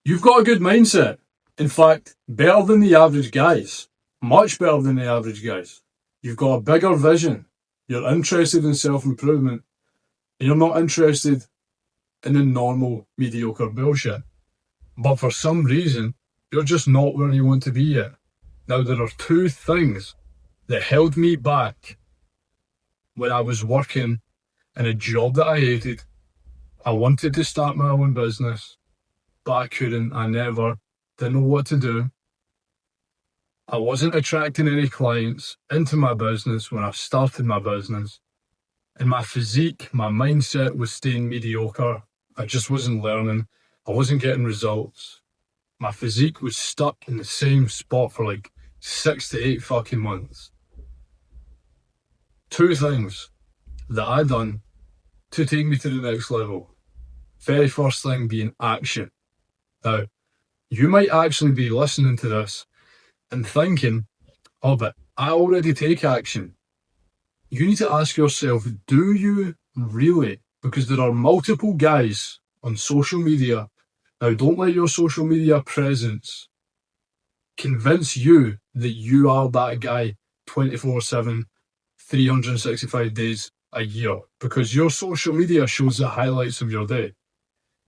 You've got a good mindset. In fact, better than the average guys. Much better than the average guys. You've got a bigger vision. You're interested in self-improvement. And you're not interested in the normal, mediocre bullshit. But for some reason, you're just not where you want to be yet. Now, there are two things that held me back when I was working in a job that I hated. I wanted to start my own business, but I couldn't. I never didn't know what to do. I wasn't attracting any clients into my business when I started my business. And my physique, my mindset was staying mediocre. I just wasn't learning. I wasn't getting results. My physique was stuck in the same spot for like 6 to 8 fucking months. Two things that I done to take me to the next level. Very first thing being action. Now, you might actually be listening to this and thinking, oh, but I already take action. You need to ask yourself, do you really? Because there are multiple guys on social media. Now, don't let your social media presence convince you that you are that guy 24/7, 365 days a year. Because your social media shows the highlights of your day.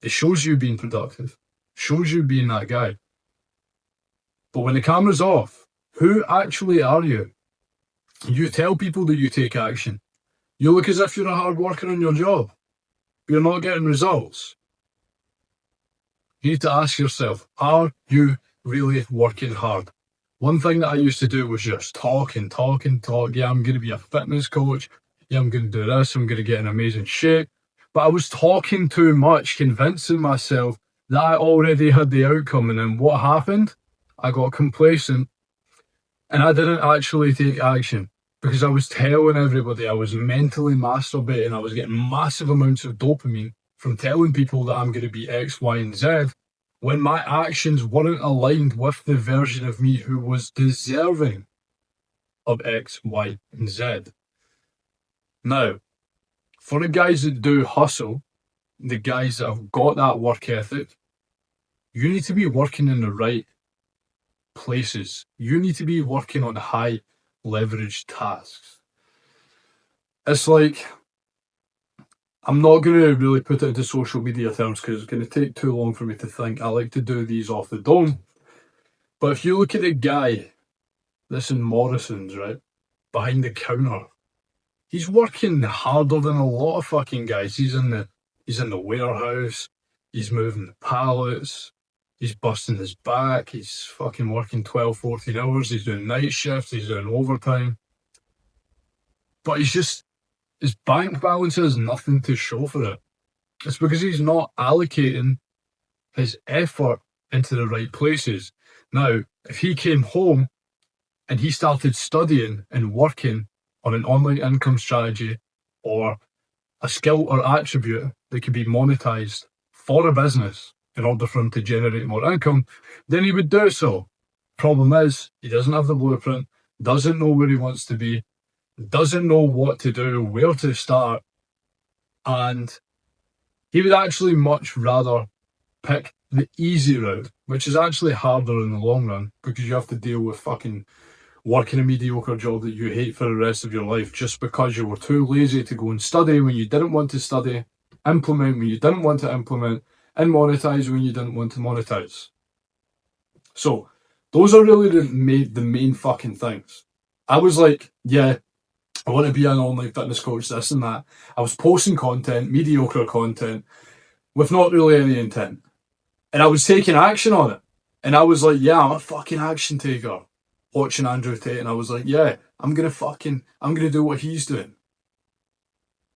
It shows you being productive. Shows you being that guy. But when the camera's off, who actually are you? You tell people that you take action. You look as if you're a hard worker in your job. But you're not getting results. You need to ask yourself, are you really working hard? One thing that I used to do was just talk. Yeah, I'm going to be a fitness coach. Yeah, I'm going to do this. I'm going to get in amazing shape. But I was talking too much, convincing myself that I already had the outcome. And then what happened? I got complacent and I didn't actually take action because I was telling everybody, I was mentally masturbating. I was getting massive amounts of dopamine from telling people that I'm going to be X, Y, and Z when my actions weren't aligned with the version of me who was deserving of X, Y, and Z. Now, for the guys that do hustle, the guys that have got that work ethic, you need to be working in the right places. You need to be working on high leverage tasks. It's like, I'm not going to really put it into social media terms because it's going to take too long for me to think. I like to do these off the dome. But if you look at the guy that's in Morrison's, right, behind the counter, he's working harder than a lot of fucking guys. He's in the warehouse, he's moving the pallets, he's busting his back, he's fucking working 12, 14 hours, he's doing night shifts, he's doing overtime. But his bank balance has nothing to show for it. It's because he's not allocating his effort into the right places. Now, if he came home and he started studying and working on an online income strategy or a skill or attribute that could be monetized for a business in order for him to generate more income, then he would do so. Problem is, he doesn't have the blueprint, doesn't know where he wants to be, doesn't know what to do, where to start, and he would actually much rather pick the easy route, which is actually harder in the long run because you have to deal with fucking working a mediocre job that you hate for the rest of your life just because you were too lazy to go and study when you didn't want to study, implement when you didn't want to implement, and monetize when you didn't want to monetize. So those are really the main fucking things. I was like, yeah, I want to be an online fitness coach, this and that. I was posting content, mediocre content, with not really any intent. And I was taking action on it. And I was like, yeah, I'm a fucking action taker. Watching Andrew Tate, and I was like, yeah, I'm gonna do what he's doing.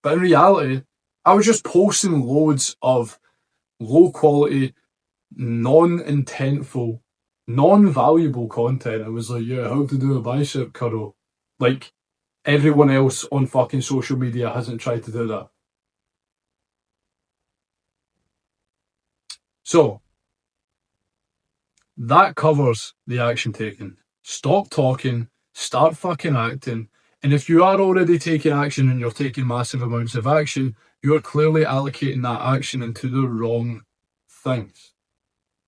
But in reality, I was just posting loads of low quality, non-intentful, non-valuable content. I was like, yeah, how to do a bicep curl. Like, everyone else on fucking social media hasn't tried to do that. So, that covers the action taken. Stop talking, start fucking acting. And if you are already taking action and you're taking massive amounts of action, you are clearly allocating that action into the wrong things.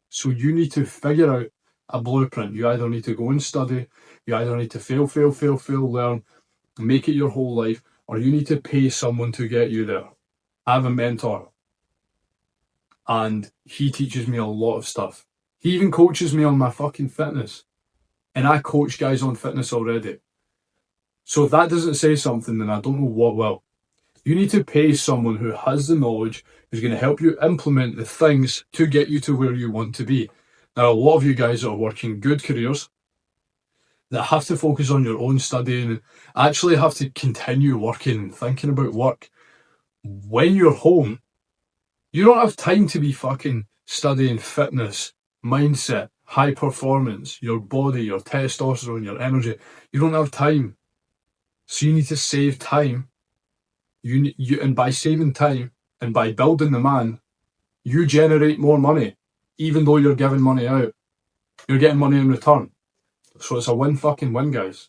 So you need to figure out a blueprint. You either need to go and study, you either need to fail, learn, make it your whole life, or you need to pay someone to get you there. I have a mentor, and he teaches me a lot of stuff. He even coaches me on my fucking fitness. And I coach guys on fitness already. So if that doesn't say something, then I don't know what will. You need to pay someone who has the knowledge, who's going to help you implement the things to get you to where you want to be. Now, a lot of you guys are working good careers that have to focus on your own studying and actually have to continue working and thinking about work. When you're home, you don't have time to be fucking studying fitness, mindset, high performance, your body, your testosterone, your energy. You don't have time. So you need to save time. And by saving time and by building the man, you generate more money, even though you're giving money out. You're getting money in return. So it's a win, guys.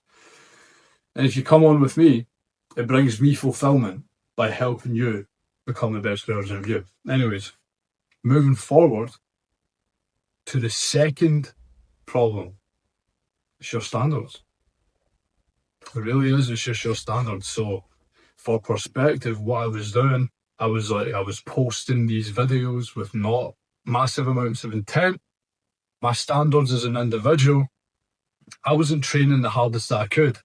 And if you come on with me, it brings me fulfillment by helping you become the best version of you. Anyways, moving forward to the second problem. It's your standards. It really is. It's just your standards. So for perspective, what I was doing, I was posting these videos with not massive amounts of intent. My standards as an individual, I wasn't training the hardest that I could.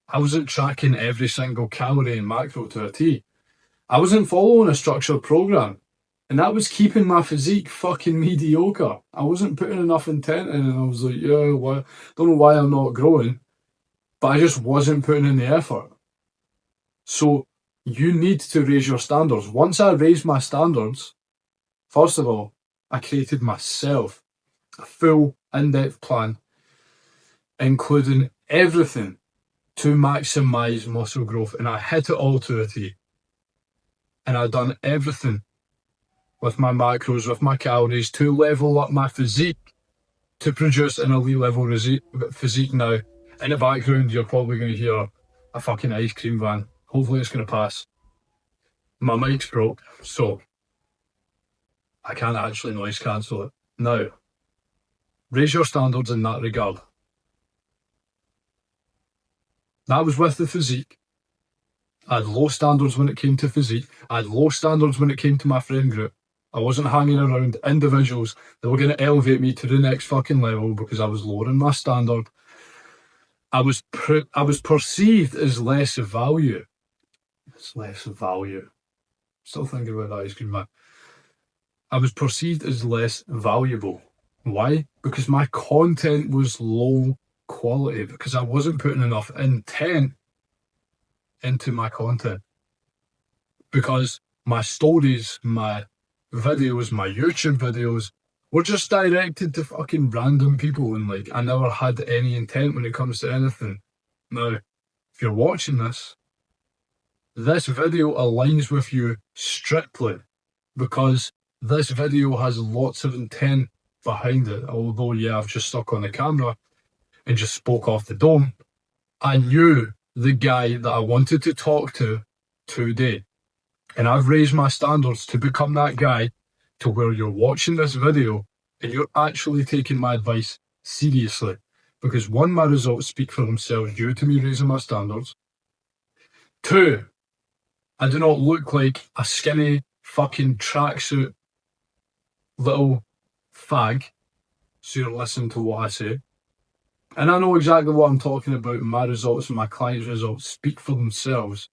I wasn't tracking every single calorie and macro to a T. I wasn't following a structured program. And that was keeping my physique fucking mediocre. I wasn't putting enough intent in, and I was like, yeah, don't know why I'm not growing, but I just wasn't putting in the effort. So you need to raise your standards. Once I raised my standards, first of all, I created myself a full in-depth plan, including everything to maximize muscle growth, and I hit it all to a T. And I done everything with my macros, with my calories, to level up my physique, to produce an elite level physique. Now, in the background, you're probably going to hear a fucking ice cream van. Hopefully it's going to pass. My mic's broke, so I can't actually noise cancel it. Now, raise your standards in that regard. That was with the physique. I had low standards when it came to physique. I had low standards when it came to my friend group. I wasn't hanging around individuals that were going to elevate me to the next fucking level because I was lowering my standard. I was perceived as less value. It's less value. Still thinking about that ice cream man. I was perceived as less valuable. Why? Because my content was low quality, because I wasn't putting enough intent into my content. Because my stories, my videos, my YouTube videos were just directed to fucking random people, and like I never had any intent when it comes to anything. Now, if you're watching this video aligns with you strictly because this video has lots of intent behind it. Although, yeah, I've just stuck on the camera and just spoke off the dome. I knew the guy that I wanted to talk to today. And I've raised my standards to become that guy, to where you're watching this video and you're actually taking my advice seriously. Because one, my results speak for themselves due to me raising my standards. Two, I do not look like a skinny fucking tracksuit little fag, so you're listening to what I say. And I know exactly what I'm talking about. My results and my clients' results speak for themselves.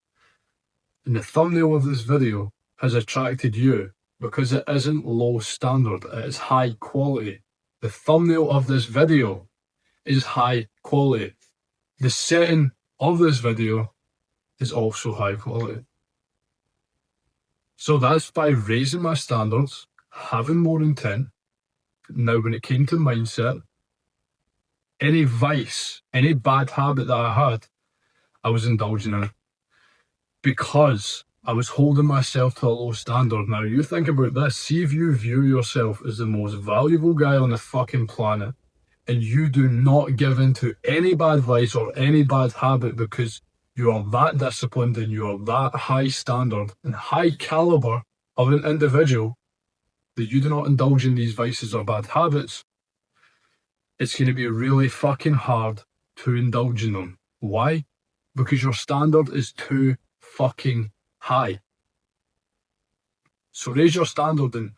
And the thumbnail of this video has attracted you because it isn't low standard, it is high quality. The thumbnail of this video is high quality. The setting of this video is also high quality. So that's by raising my standards, having more intent. Now, when it came to mindset, any vice, any bad habit that I had, I was indulging in, because I was holding myself to a low standard. Now, you think about this. See if you view yourself as the most valuable guy on the fucking planet, and you do not give in to any bad vice or any bad habit because you are that disciplined and you are that high standard and high caliber of an individual. that you do not indulge in these vices or bad habits, it's going to be really fucking hard to indulge in them. Why? Because your standard is too fucking high. So raise your standard, and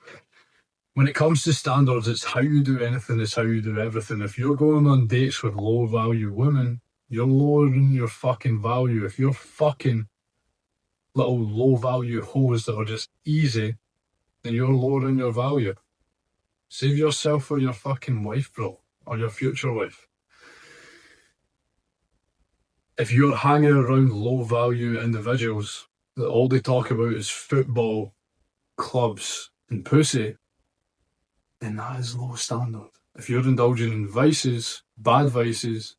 when it comes to standards, it's how you do anything, it's how you do everything. If you're going on dates with low value women, you're lowering your fucking value. If you're fucking little low value hoes that are just easy, then you're lowering your value. Save yourself for your fucking wife, bro, or your future wife. If you're hanging around low value individuals that all they talk about is football, clubs, and pussy, then that is low standard. If you're indulging in vices, bad vices,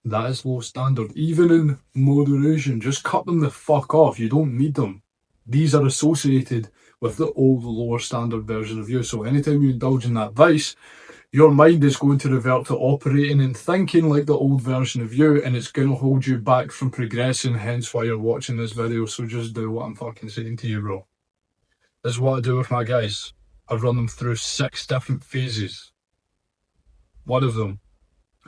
that is low standard. Even in moderation, just cut them the fuck off. You don't need them. These are associated with the old, lower standard version of you. So anytime you indulge in that vice, your mind is going to revert to operating and thinking like the old version of you, and it's going to hold you back from progressing, hence why you're watching this video. So just do what I'm fucking saying to you, bro. This is what I do with my guys. I run them through 6 different phases. One of them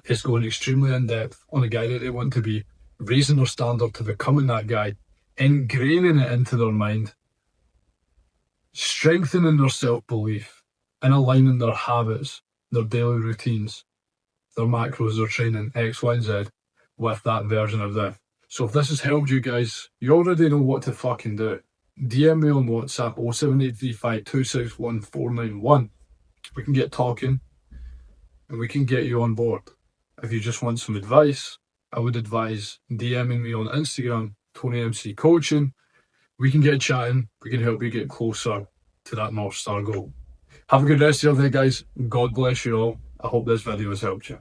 is going extremely in depth on a guy that they want to be, raising their standard to becoming that guy, ingraining it into their mind, strengthening their self-belief, and aligning their habits, their daily routines, their macros, their training, X, Y, and Z, with that version of them. So if this has helped you guys, you already know what to fucking do. DM me on WhatsApp 07835261491. We can get talking and we can get you on board. If you just want some advice, I would advise DMing me on Instagram, Tony MC Coaching. We can get chatting. We can help you get closer to that North Star goal. Have a good rest of your day, guys. God bless you all. I hope this video has helped you.